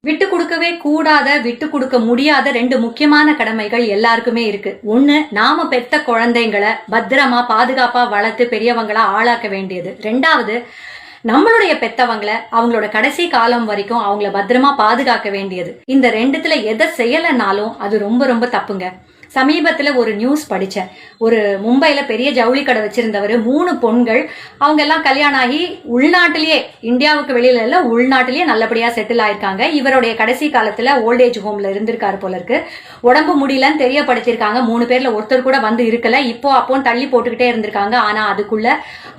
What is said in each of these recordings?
விட்டு கொடுக்கவே கூடாத, விட்டு கொடுக்க முடியாத ரெண்டு முக்கியமான கடமைகள் எல்லாருக்குமே இருக்கு. ஒண்ணு, நாம பெத்த குழந்தைங்களை பத்திரமா பாதுகாப்பா வளர்த்து பெரியவங்களா ஆளாக்க வேண்டியது. ரெண்டாவது, நம்மளுடைய பெத்தவங்களை அவங்களோட கடைசி காலம் வரைக்கும் அவங்கள பத்திரமா பாதுகாக்க வேண்டியது. இந்த ரெண்டுத்துல எதை செய்யலைனாலும் அது ரொம்ப ரொம்ப தப்புங்க. சமீபத்துல ஒரு நியூஸ் படிச்சேன். ஒரு மும்பைல பெரிய ஜவுளி கடை வச்சிருந்தவர் 3 பொண்கள், அவங்க எல்லாம் கல்யாணம் ஆகி உள்நாட்டிலேயே, இந்தியாவுக்கு வெளியில இல்ல உள்நாட்டிலேயே நல்லபடியா செட்டில் ஆயிருக்காங்க. இவருடைய கடைசி காலத்துல ஓல்டேஜ் ஹோம்ல இருந்திருக்காரு போல இருக்கு. உடம்பு முடியலன்னு தெரியப்படுத்திருக்காங்க. 3 பேர்ல ஒருத்தர் கூட வந்து இருக்கல. இப்போ அப்போ தள்ளி போட்டுக்கிட்டே இருந்திருக்காங்க. ஆனா அதுக்குள்ள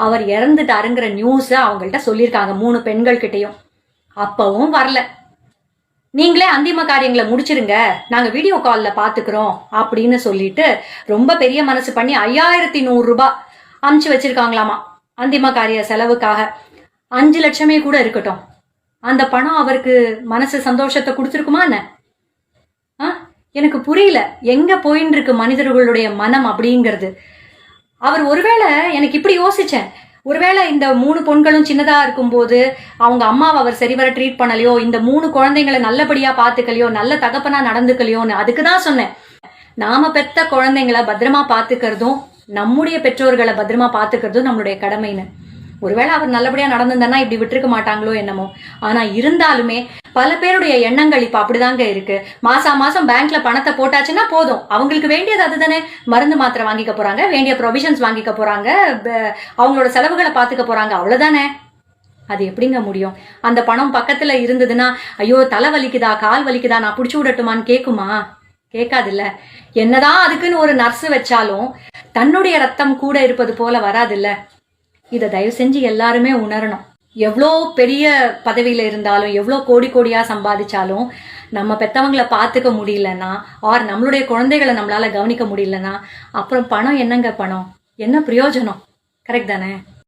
அவர் இறந்துட்டாருங்கிற நியூஸ் அவங்கள்ட்ட சொல்லியிருக்காங்க 3 பெண்கள் கிட்டையும். அப்பவும் வரல. நீங்களே அந்திம காரியங்களை முடிச்சிருங்க, நாங்க வீடியோ கால்ல பாத்துக்கிறோம் அப்படின்னு சொல்லிட்டு ரொம்ப பெரிய மனசு பண்ணி 5100 ரூபாய் அமுச்சு வச்சிருக்காங்களாமா அந்திம காரிய செலவுக்காக. 5 லட்சமே கூட இருக்கட்டும், அந்த பணம் அவருக்கு மனசு சந்தோஷத்தை கொடுத்துருக்குமா என்ன? எனக்கு புரியல எங்க போயின்னு இருக்கு மனிதர்களுடைய மனம் அப்படிங்கிறது. அவர் ஒருவேளை, எனக்கு இப்படி யோசிச்சேன், ஒருவேளை இந்த 3 பொண்களும் சின்னதா இருக்கும்போது அவங்க அம்மாவை அவர் சரிவர ட்ரீட் பண்ணலையோ, இந்த 3 குழந்தைங்களை நல்லபடியா பாத்துக்கலையோ, நல்ல தகப்பனா நடந்துக்கலையோன்னு. அதுக்குதான் சொன்னேன், நாம பெத்த குழந்தைங்களை பத்திரமா பாத்துக்கிறதும் நம்முடைய பெற்றோர்களை பத்திரமா பாத்துக்கிறதும் நம்மளுடைய கடமைன்னு. ஒருவேளை அவர் நல்லபடியா நடந்திருந்தா இப்படி விட்டுருக்க மாட்டாங்களோ என்னமோ. ஆனா இருந்தாலுமே பல பேருடைய எண்ணங்கள் இப்ப அப்படிதாங்க இருக்கு. மாசம் பேங்க்ல பணத்தை போட்டாச்சுன்னா போதும், அவங்களுக்கு வேண்டியது அதுதானே. மருந்து மாத்திரை வாங்கிக்க போறாங்க, வேண்டிய ப்ரொவிஷன்ஸ் வாங்கிக்க போறாங்க, அவங்களோட செலவுகளை பாத்துக்க போறாங்க, அவ்வளவுதானே. அது எப்படிங்க முடியும்? அந்த பணம் பக்கத்துல இருந்ததுன்னா, ஐயோ தலை வலிக்குதா, கால் வலிக்குதா, நான் புடிச்சு விடட்டுமான்னு கேக்குமா? கேட்காது இல்ல. என்னதான் அதுக்குன்னு ஒரு நர்ஸ் வச்சாலும் தன்னுடைய ரத்தம் கூட இருப்பது போல வராது இல்ல. இதை தயவு செஞ்சு எல்லாருமே உணரணும். எவ்வளோ பெரிய பதவியில இருந்தாலும், எவ்வளோ கோடி கோடியா சம்பாதிச்சாலும், நம்ம பெத்தவங்களை பார்த்துக்க முடியலன்னா, ஆர் நம்மளுடைய குழந்தைகளை நம்மளால கவனிக்க முடியலன்னா, அப்புறம் பணம் என்னங்க? பணம் என்ன பிரயோஜனம்? கரெக்ட் தானே?